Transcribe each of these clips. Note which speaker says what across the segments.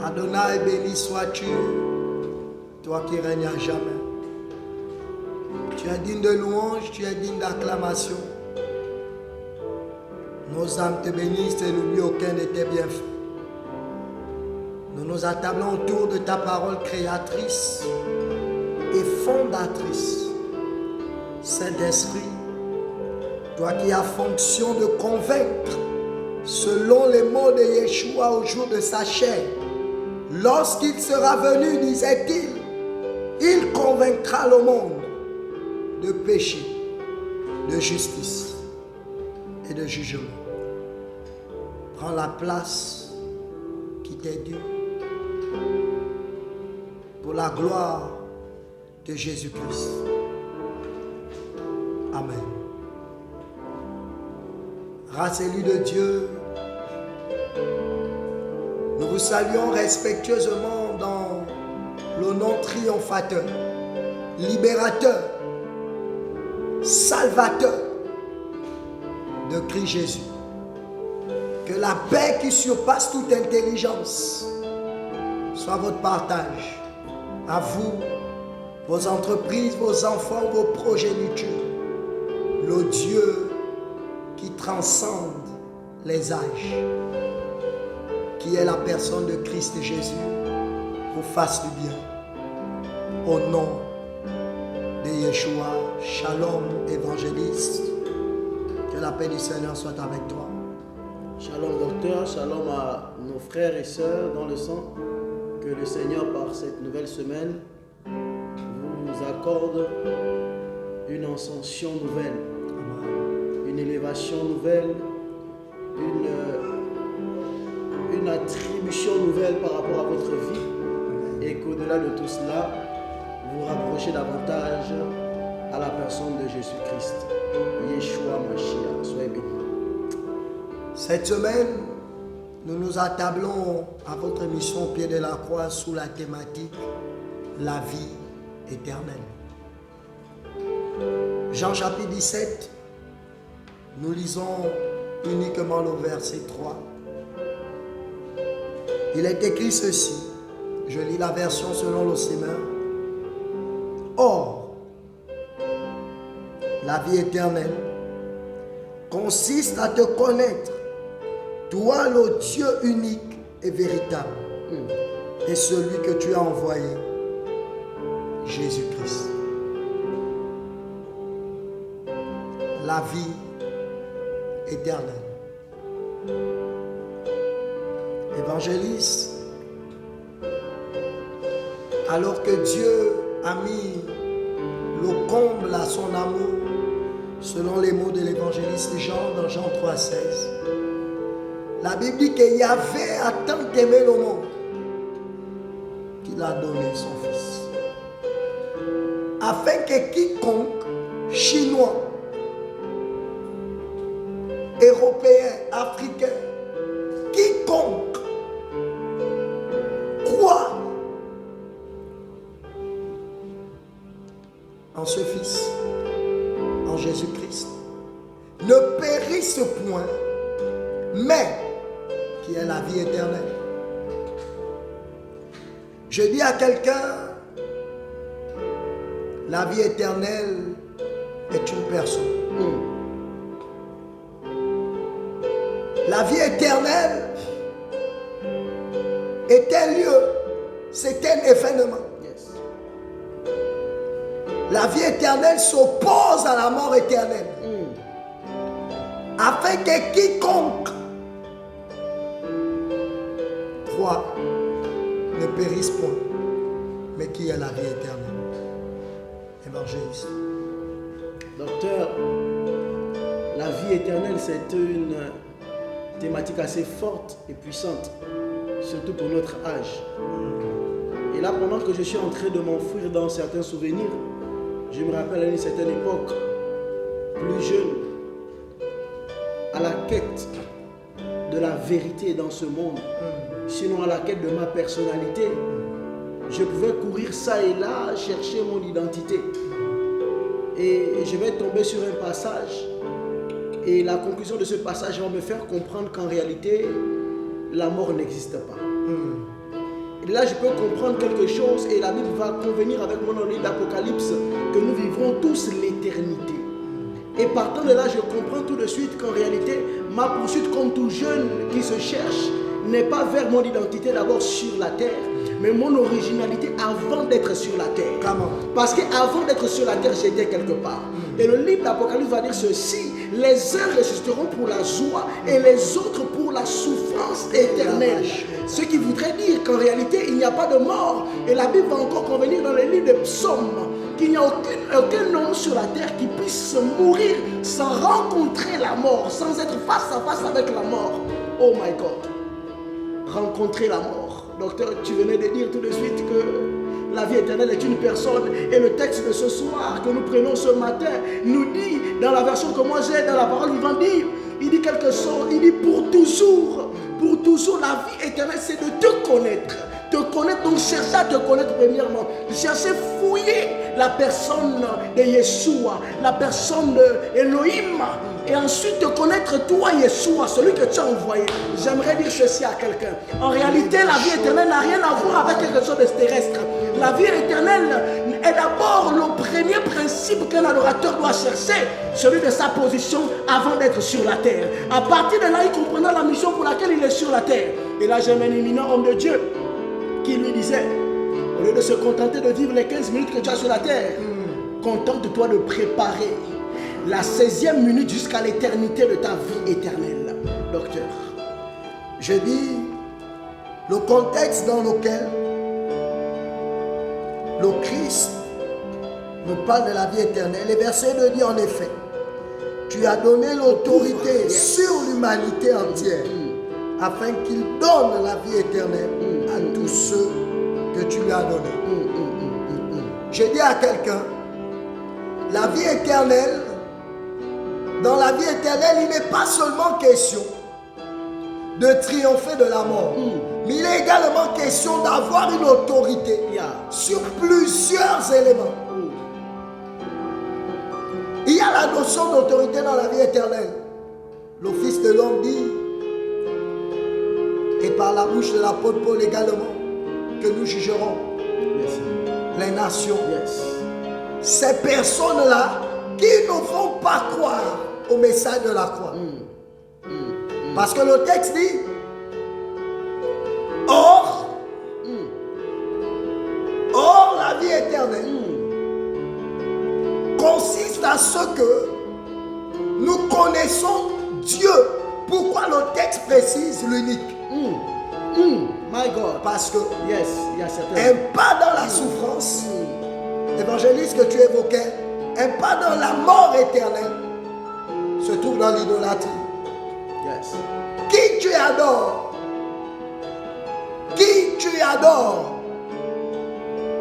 Speaker 1: Adonai, béni sois-tu, toi qui règnes à jamais. Tu es digne de louange, tu es digne d'acclamation. Nos âmes te bénissent et n'oublient aucun de tes bienfaits. Nous nous attablons autour de ta parole créatrice et fondatrice. Saint-Esprit, toi qui as fonction de convaincre, selon les mots de Yeshua au jour de sa chair, lorsqu'il sera venu, disait-il, il convaincra le monde de péché, de justice et de jugement. Prends la place qui t'est due pour la gloire de Jésus-Christ. Amen. Race élue de Dieu, nous vous saluons respectueusement dans le nom triomphateur, libérateur, salvateur de Christ Jésus. Que la paix qui surpasse toute intelligence soit votre partage, à vous, vos entreprises, vos enfants, vos progénitures. Le Dieu qui transcende les âges, qui est la personne de Christ Jésus, vous fasse du bien. Au nom de Yeshua, Shalom évangéliste, que la paix du Seigneur soit avec toi.
Speaker 2: Shalom docteur, shalom à nos frères et sœurs dans le sang. Que le Seigneur par cette nouvelle semaine vous accorde une ascension nouvelle, une élévation nouvelle, une attribution nouvelle par rapport à votre vie, et qu'au-delà de tout cela, vous vous rapprochez davantage à la personne de Jésus-Christ. Yeshua Mashiach, soyez bénis.
Speaker 1: Cette semaine, nous nous attablons à votre mission au pied de la croix sous la thématique « La vie éternelle ». Jean chapitre 17, nous lisons uniquement le verset 3. Il est écrit ceci, je lis la version selon le Semeur. Or, la vie éternelle consiste à te connaître, toi le Dieu unique et véritable, et celui que tu as envoyé, Jésus-Christ. La vie éternelle. Évangéliste, alors que Dieu a mis le comble à son amour, selon les mots de l'évangéliste Jean dans Jean 3,16, la Bible dit que Yahvé a tant aimé le monde qu'il a donné son Fils, afin que quiconque, Chinois, Européen, Africain, quiconque croit en ce Fils, en Jésus-Christ, ne périsse point, mais qui est la vie éternelle. Je dis à quelqu'un, la vie éternelle est une personne. La vie éternelle est un lieu, c'est un événement. La vie éternelle s'oppose à la mort éternelle. Afin que quiconque croit ne périsse point, mais qui ait la vie éternelle. Évangéliste.
Speaker 2: Docteur, la vie éternelle, c'est une thématique assez forte et puissante, surtout pour notre âge. Et là, pendant que je suis en train de m'enfouir dans certains souvenirs, je me rappelle à une certaine époque, plus jeune, à la quête de la vérité dans ce monde, sinon à la quête de ma personnalité, je pouvais courir ça et là, chercher mon identité. Et je vais tomber sur un passage, et la conclusion de ce passage va me faire comprendre qu'en réalité, la mort n'existe pas. Et là, je peux comprendre quelque chose, et la Bible va convenir avec mon livre d'Apocalypse que nous vivrons tous l'éternité. Et partant de là, je comprends tout de suite qu'en réalité, ma poursuite comme tout jeune qui se cherche n'est pas vers mon identité d'abord sur la terre, mais mon originalité avant d'être sur la terre.
Speaker 1: Comment?
Speaker 2: Parce qu'avant d'être sur la terre, j'étais quelque part. Et le livre d'Apocalypse va dire ceci: les uns résisteront pour la joie et les autres pour la souffrance éternelle. Ce qui voudrait dire qu'en réalité, il n'y a pas de mort. Et la Bible va encore convenir dans les livres des psaumes qu'il n'y a aucun homme sur la terre qui puisse mourir sans rencontrer la mort, sans être face à face avec la mort. Oh my God! Rencontrer la mort. Docteur, tu venais de dire tout de suite que la vie éternelle est une personne. Et le texte de ce soir que nous prenons ce matin nous dit, dans la version que moi j'ai, dans la parole vivante, il dit quelque chose, il dit pour toujours, la vie éternelle, c'est de te connaître. Te connaître, donc chercher à te connaître premièrement. Chercher, fouiller la personne de Yeshua, la personne de Elohim. Et ensuite te connaître toi, Yeshua, celui que tu as envoyé. J'aimerais dire ceci à quelqu'un. En réalité, la vie éternelle n'a rien à voir avec quelque chose de terrestre. La vie éternelle est d'abord le premier principe qu'un adorateur doit chercher, celui de sa position avant d'être sur la terre. À partir de là, il comprendra la mission pour laquelle il est sur la terre. Et là, j'ai un éminent homme de Dieu qui lui disait, au lieu de se contenter de vivre les 15 minutes que tu as sur la terre, contente-toi de préparer la 16e minute jusqu'à l'éternité de ta vie éternelle. Docteur,
Speaker 1: je dis le contexte dans lequel le Christ nous parle de la vie éternelle. Les versets 2 dit en effet, tu as donné l'autorité sur l'humanité entière afin qu'il donne la vie éternelle à tous ceux que tu lui as donnés. Je dis à quelqu'un, la vie éternelle, dans la vie éternelle, il n'est pas seulement question de triompher de la mort, mais il est également question d'avoir une autorité sur plusieurs éléments. Il y a la notion d'autorité dans la vie éternelle. Le Fils de l'homme dit, et par la bouche de l'apôtre Paul également, que nous jugerons les nations. Ces personnes-là qui ne vont pas croire au message de la croix. Parce que le texte dit, or la vie éternelle consiste à ce que nous connaissons Dieu. Pourquoi le texte précise l'unique?
Speaker 2: My God.
Speaker 1: Parce que
Speaker 2: un
Speaker 1: pas dans la souffrance, évangéliste que tu évoquais, un pas dans la mort éternelle, se trouve dans l'idolâtrie. Qui tu adores,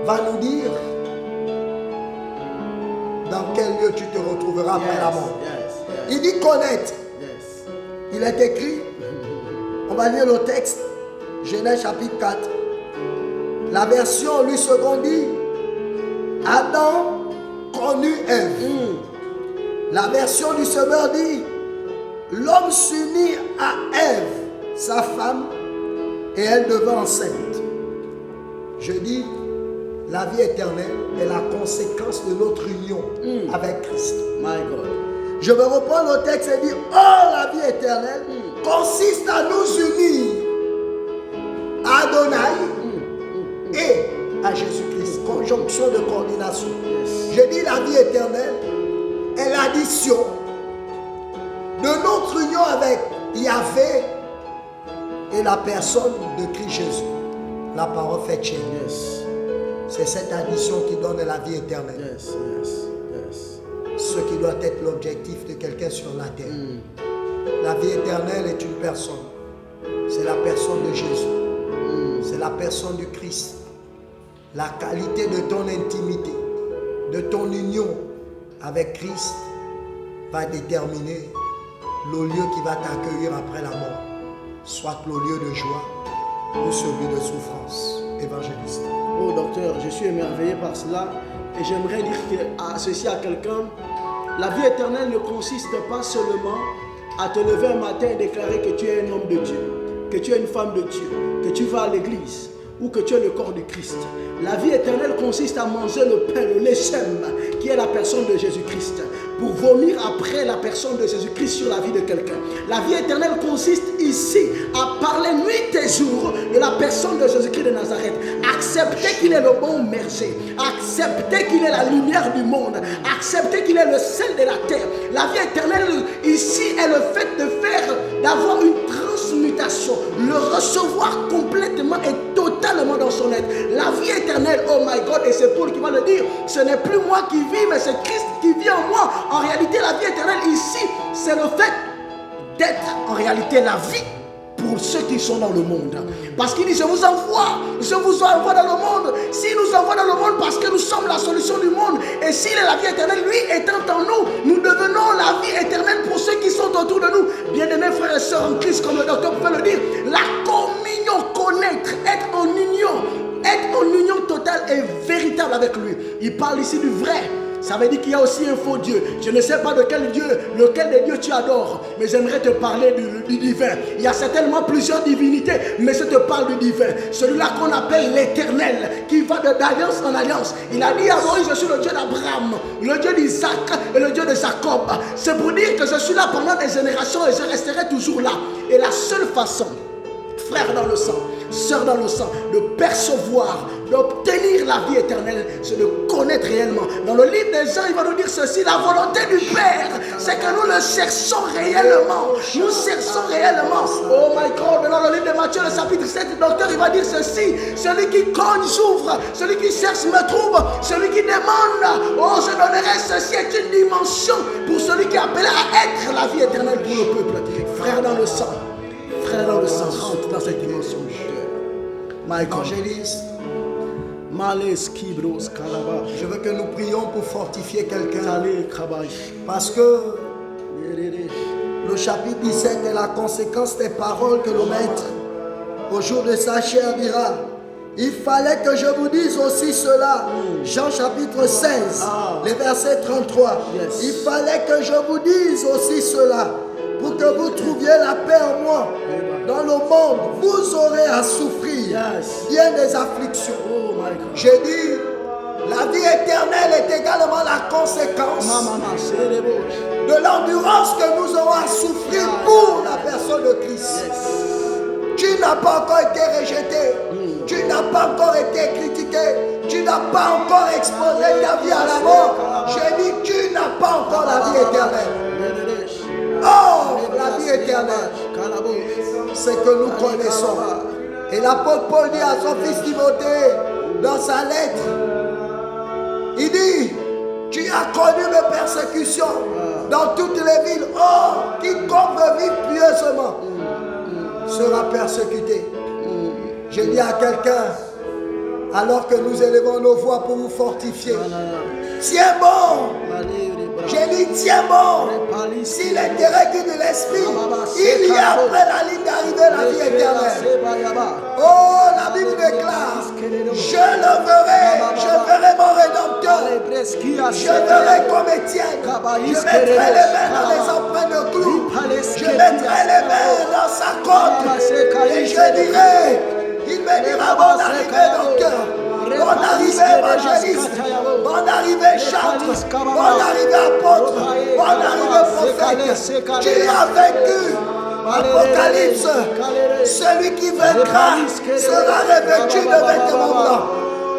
Speaker 1: va nous dire dans quel lieu tu te retrouveras après la mort. Il dit connaître. Il est écrit, on va lire le texte, Genèse chapitre 4. La version lui seconde dit, Adam connut Ève. La version du Semeur dit, l'homme s'unit à Ève, sa femme, et elle devint enceinte. Je dis, La vie éternelle est la conséquence de notre union avec Christ.
Speaker 2: My God.
Speaker 1: Je vais reprendre le texte et dire, oh, la vie éternelle consiste à nous unir à Adonai et à Jésus-Christ. Conjonction de coordination. Je dis la vie éternelle est l'addition de notre union avec Yahvé et la personne de Christ Jésus. La parole fait chair.
Speaker 2: Yes.
Speaker 1: C'est cette addition qui donne la vie éternelle.
Speaker 2: Yes, yes, yes.
Speaker 1: Ce qui doit être l'objectif de quelqu'un sur la terre. La vie éternelle est une personne. C'est la personne de Jésus. C'est la personne du Christ. La qualité de ton intimité, de ton union avec Christ va déterminer le lieu qui va t'accueillir après la mort. Soit le lieu de joie ou celui de souffrance. Évangéliste.
Speaker 2: Oh docteur, je suis émerveillé par cela et j'aimerais dire ceci à quelqu'un. La vie éternelle ne consiste pas seulement à te lever un matin et déclarer que tu es un homme de Dieu, que tu es une femme de Dieu, que tu vas à l'église ou que tu es le corps du Christ. La vie éternelle consiste à manger le pain, le lechem, qui est la personne de Jésus-Christ, pour vomir après la personne de Jésus-Christ sur la vie de quelqu'un. La vie éternelle consiste ici à parler nuit et jour de la personne de Jésus-Christ de Nazareth. Accepter qu'il est le bon berger, accepter qu'il est la lumière du monde, accepter qu'il est le sel de la terre. La vie éternelle ici est le fait d'avoir une transmutation, le recevoir complètement et totalement dans son être. La vie éternelle, oh my God, et c'est Paul qui va le dire, ce n'est plus moi qui vis, mais c'est Christ qui vit en moi. En réalité, la vie éternelle ici, c'est le fait d'être en réalité la vie pour ceux qui sont dans le monde. Parce qu'il dit, je vous envoie dans le monde. S'il nous envoie dans le monde parce que nous sommes la solution du monde, et s'il est la vie éternelle, lui étant en nous, nous devenons la vie éternelle pour ceux qui sont autour de nous. Bien-aimés frères et sœurs en Christ, comme le docteur pouvait le dire, la communion, connaître, être en union totale et véritable avec lui. Il parle ici du vrai. Ça veut dire qu'il y a aussi un faux Dieu. Je ne sais pas lequel des dieux tu adores, mais j'aimerais te parler du divin. Il y a certainement plusieurs divinités, mais je te parle du divin. Celui-là qu'on appelle l'éternel, qui va d'alliance en alliance. Il a dit à Moïse, je suis le Dieu d'Abraham, le Dieu d'Isaac et le Dieu de Jacob. C'est pour dire que je suis là pendant des générations et je resterai toujours là. Et la seule façon, frère dans le sang, sœur dans le sang, de percevoir, d'obtenir la vie éternelle, c'est de connaître réellement. Dans le livre des Jean, il va nous dire ceci, la volonté du Père, c'est que nous le cherchons réellement. Nous cherchons réellement. Oh my God, dans le livre de Matthieu, le chapitre 7, le docteur, il va dire ceci, celui qui cogne, s'ouvre, celui qui cherche, me trouve, celui qui demande, oh, je donnerai, ceci est une dimension pour celui qui est appelé à être la vie éternelle pour le peuple. Frère dans le sang, frère dans le sang, rentre dans cette dimension. My God.
Speaker 1: Évangéliste, je veux que nous prions pour fortifier quelqu'un. Parce que le chapitre 17 est la conséquence des paroles que le Maître, au jour de sa chair, dira. Il fallait que je vous dise aussi cela. Jean chapitre 16, les versets 33.
Speaker 2: Yes.
Speaker 1: Il fallait que je vous dise aussi cela, pour que vous trouviez la paix en moi. Dans le monde, vous aurez à souffrir bien des afflictions. J'ai dit, la vie éternelle est également la conséquence de l'endurance que nous aurons à souffrir pour la personne de Christ. Tu n'as pas encore été rejeté, tu n'as pas encore été critiqué, tu n'as pas encore exposé ta vie à la mort. J'ai dit, tu n'as pas encore la vie éternelle. Oh, la vie éternelle, c'est que nous connaissons. Et l'apôtre Paul dit à son fils Timothée, dans sa lettre, il dit, tu as connu mes persécutions dans toutes les villes. Oh, quiconque veut vivre pieusement sera persécuté. Je dis à quelqu'un, alors que nous élevons nos voix pour vous fortifier, tiens bon. J'ai dit, tiens bon. Si l'intérêt qui de l'esprit, il y a après la ligne d'arrivée la vie éternelle. Oh, la Bible déclare, je le verrai mon Rédempteur. Je verrai comme Étienne. Je mettrai les mains dans les empreintes de clous. Je mettrai les mains dans sa côte. Et je dirai, il me dira, bon arrivée, docteur. Bonne arrivée, évangéliste. Bonne arrivée, chantre. Bonne arrivée, apôtre. Bonne arrivée, prophète. Tu as vaincu. Apocalypse. Celui qui vaincra sera revêtu de vêtements blancs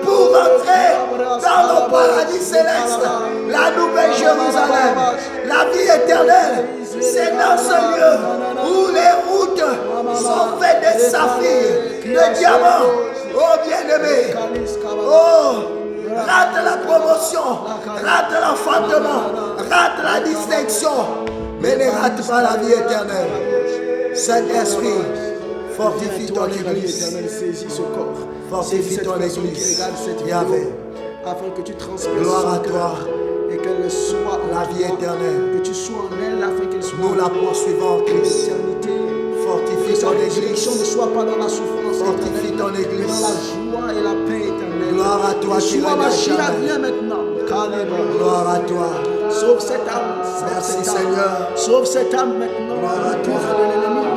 Speaker 1: pour entrer dans le paradis céleste, la nouvelle Jérusalem, la vie éternelle. C'est dans ce lieu où les routes sont faites de saphirs, de diamants. Oh bien-aimé, oh, rate la promotion, rate l'enfantement, rate la distinction, mais ne rate pas la vie éternelle. Saint-Esprit, fortifie ton église. Fortifie ton église. Yahvé,
Speaker 2: afin que tu transmettes
Speaker 1: gloire à toi.
Speaker 2: Et qu'elle soit
Speaker 1: la vie éternelle.
Speaker 2: Que tu sois en elle afin qu'elle soit.
Speaker 1: Nous la poursuivons en Christ. Fortifie ton église.
Speaker 2: Ne soit pas dans la souffrance.
Speaker 1: Fortifie ton église.
Speaker 2: Dans la joie et la paix éternelle.
Speaker 1: Gloire à toi qui
Speaker 2: viens maintenant.
Speaker 1: Gloire à toi.
Speaker 2: Sauve cette âme.
Speaker 1: Merci Seigneur.
Speaker 2: Sauve cette âme maintenant.
Speaker 1: Gloire à toi.
Speaker 2: De l'ennemi.